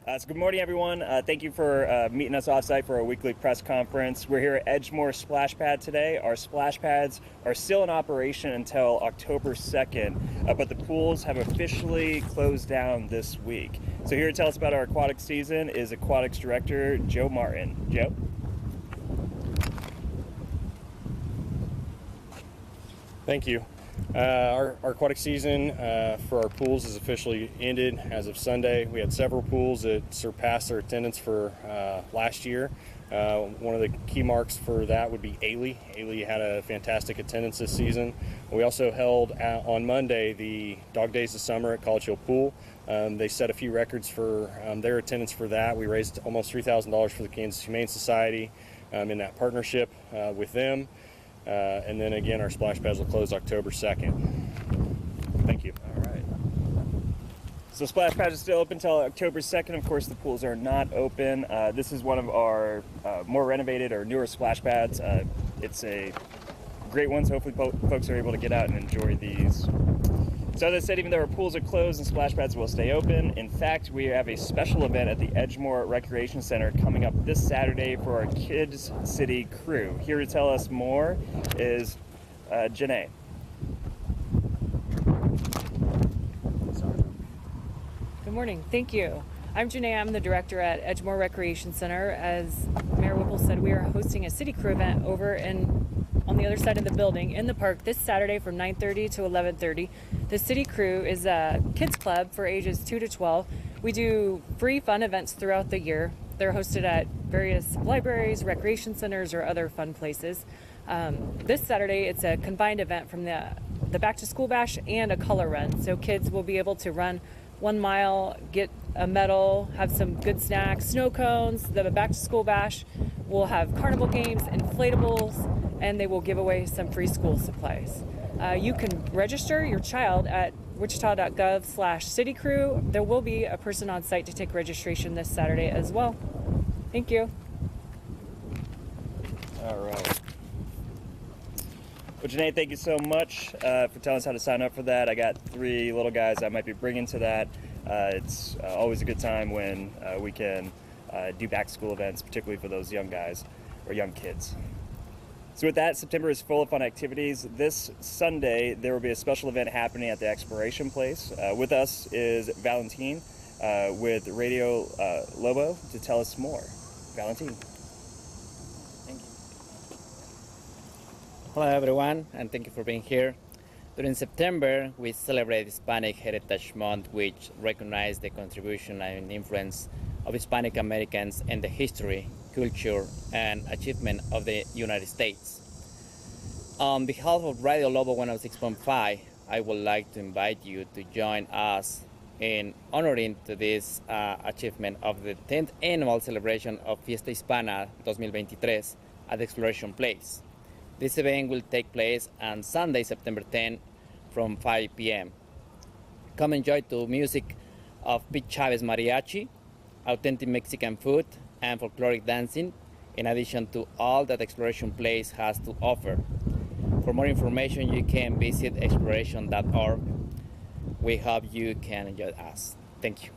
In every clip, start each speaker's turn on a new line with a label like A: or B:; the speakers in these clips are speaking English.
A: So good morning, everyone. Thank you for meeting us off-site for our weekly press conference. We're here at Edgemore Splash Pad today. Our splash pads are still in operation until October 2nd, but the pools have officially closed down this week. So here to tell us about our aquatic season is Aquatics Director Joe Martin. Joe?
B: Thank you. Our aquatic season for our pools is officially ended as of Sunday. We had several pools that surpassed their attendance for last year. One of the key marks for that would be Ailey. Ailey had a fantastic attendance this season. We also held on Monday the Dog Days of Summer at College Hill Pool. They set a few records for their attendance for that. We raised almost $3,000 for the Kansas Humane Society in that partnership with them. And then again, our splash pads will close October 2nd. Thank you.
A: All right. So splash pads are still open until October 2nd. Of course, the pools are not open. This is one of our more renovated or newer splash pads. It's a great one, so hopefully folks are able to get out and enjoy these. So as I said, even though our pools are closed and splash pads will stay open, in fact, we have a special event at the Edgemore Recreation Center coming up this Saturday for our Kids City crew. Here to tell us more is Janae.
C: Good morning. Thank you. I'm Janae. I'm the director at Edgemore Recreation Center. As Mayor Whipple said, we are hosting a city crew event over on the other side of the building in the park this Saturday from 9:30 to 11:30. The city crew is a kids club for ages 2 to 12. We do free fun events throughout the year. They're hosted at various libraries, recreation centers, or other fun places. This Saturday, it's a combined event from the Back to School Bash and a color run. So kids will be able to run 1 mile, get a medal, have some good snacks, snow cones. The Back to School Bash will have carnival games, inflatables, and they will give away some free school supplies. You can register your child at wichita.gov/citycrew. There will be a person on site to take registration this Saturday as well. Thank you.
A: All right. Well, Janae, thank you so much for telling us how to sign up for that. I got 3 little guys I might be bringing to that. It's always a good time when we can do back-to-school events, particularly for those young guys or young kids. So with that, September is full of fun activities. This Sunday, there will be a special event happening at the Exploration Place. With us is Valentine with Radio Lobo to tell us more. Valentine.
D: Thank you. Hello everyone, and thank you for being here. During September, we celebrate Hispanic Heritage Month, which recognizes the contribution and influence of Hispanic Americans in the history, culture, and achievement of the United States. On behalf of Radio Lobo 106.5, I would like to invite you to join us in honoring to this achievement of the 10th annual celebration of Fiesta Hispana 2023 at the Exploration Place. This event will take place on Sunday, September 10 from 5 p.m. Come enjoy the music of Pete Chavez Mariachi, authentic Mexican food, and folkloric dancing, in addition to all that Exploration Place has to offer. For more information, you can visit exploration.org. We hope you can enjoy us. Thank you.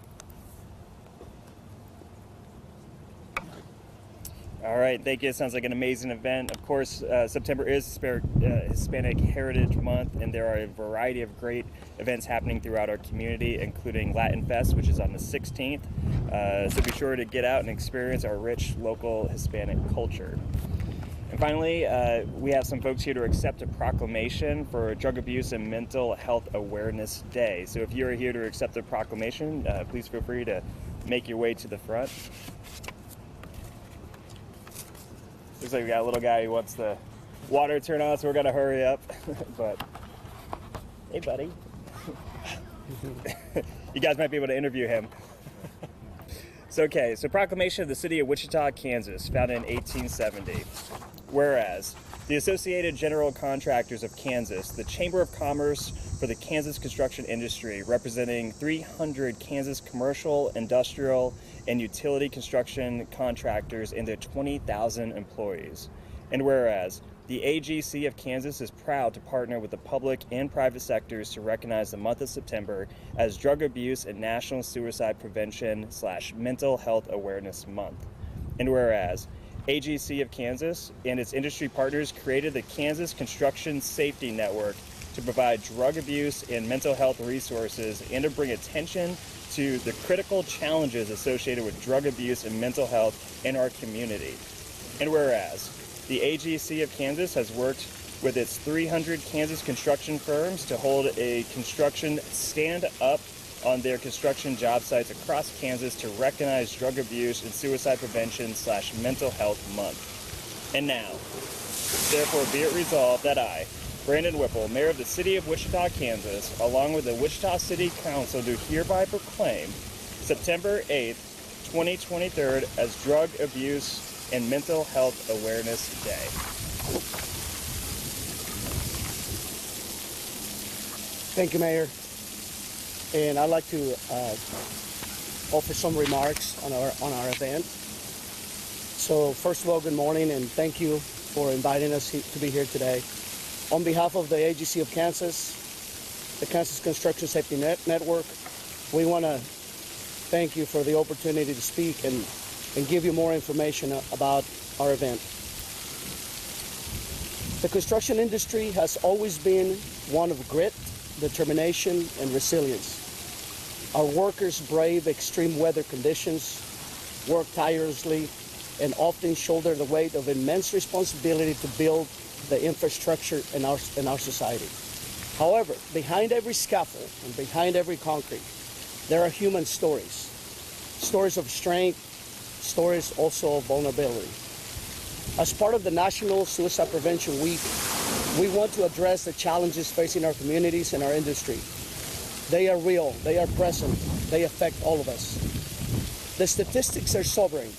A: All right, thank you. It sounds like an amazing event. Of course, September is Hispanic Heritage Month, and there are a variety of great events happening throughout our community, including Latin Fest, which is on the 16th. So be sure to get out and experience our rich local Hispanic culture. And finally, we have some folks here to accept a proclamation for Drug Abuse and Mental Health Awareness Day. So if you're here to accept the proclamation, please feel free to make your way to the front. Looks like we got a little guy who wants the water to turn on, so we're gonna hurry up. But hey, buddy, you guys might be able to interview him. So Proclamation of the City of Wichita, Kansas, founded in 1870. Whereas the Associated General Contractors of Kansas, the Chamber of Commerce for the Kansas construction industry, representing 300 Kansas commercial, industrial, and utility construction contractors and their 20,000 employees. And whereas The AGC of Kansas is proud to partner with the public and private sectors to recognize the month of September as Drug Abuse and National Suicide Prevention/Mental Health Awareness Month. And whereas AGC of Kansas and its industry partners created the Kansas Construction Safety Network to provide drug abuse and mental health resources and to bring attention to the critical challenges associated with drug abuse and mental health in our community. And whereas the AGC of Kansas has worked with its 300 Kansas construction firms to hold a construction stand-up on their construction job sites across Kansas to recognize drug abuse and suicide prevention/mental health month. And now, therefore be it resolved that I, Brandon Whipple, Mayor of the City of Wichita, Kansas, along with the Wichita City Council, do hereby proclaim September 8th, 2023 as Drug Abuse and Mental Health Awareness Day.
E: Thank you, Mayor. And I'd like to offer some remarks on our event. So first of all, good morning, and thank you for inviting us to be here today. On behalf of the AGC of Kansas, the Kansas Construction Safety Network, we want to thank you for the opportunity to speak and give you more information about our event. The construction industry has always been one of grit, determination, and resilience. Our workers brave extreme weather conditions, work tirelessly, and often shoulder the weight of immense responsibility to build the infrastructure in our society. However, behind every scaffold and behind every concrete, there are human stories. Stories of strength, stories also of vulnerability. As part of the National Suicide Prevention Week, we want to address the challenges facing our communities and our industry. They are real, they are present, they affect all of us. The statistics are sobering.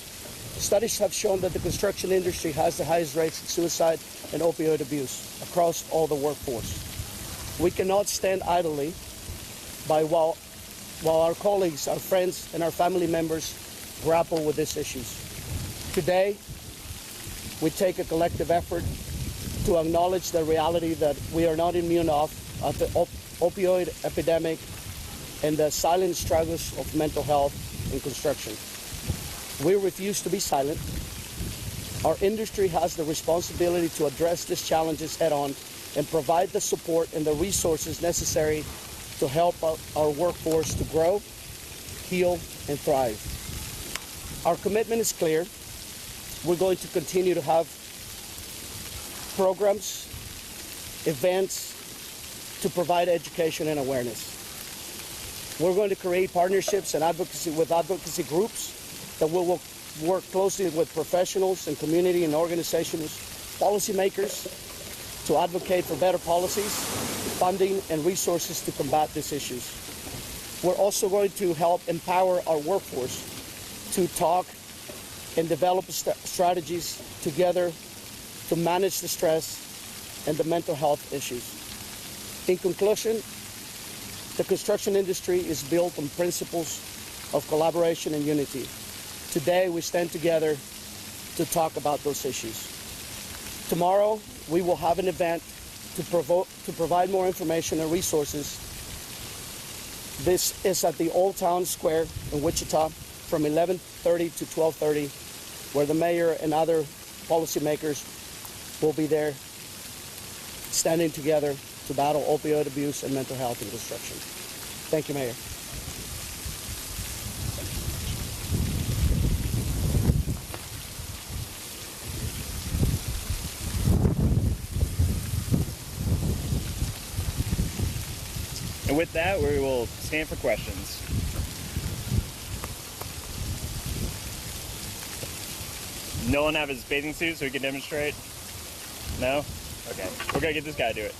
E: Studies have shown that the construction industry has the highest rates of suicide and opioid abuse across all the workforce. We cannot stand idly by while our colleagues, our friends, and our family members grapple with these issues. Today, we take a collective effort to acknowledge the reality that we are not immune of the opioid epidemic and the silent struggles of mental health in construction. We refuse to be silent. Our industry has the responsibility to address these challenges head-on and provide the support and the resources necessary to help our workforce to grow, heal, and thrive. Our commitment is clear. We're going to continue to have programs, events to provide education and awareness. We're going to create partnerships and advocacy groups that will work closely with professionals and community and organizations, policymakers, to advocate for better policies, funding, and resources to combat these issues. We're also going to help empower our workforce to talk and develop strategies together to manage the stress and the mental health issues. In conclusion, the construction industry is built on principles of collaboration and unity. Today, we stand together to talk about those issues. Tomorrow, we will have an event to provide more information and resources. This is at the Old Town Square in Wichita from 11:30 to 12:30, where the mayor and other policymakers will be there standing together to battle opioid abuse and mental health in construction. Thank you, Mayor.
A: And with that, we will stand for questions. No one have his bathing suit so we can demonstrate? No? Okay. We're going to get this guy to do it.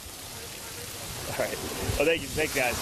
A: All right. Well, thank you. Thanks, guys.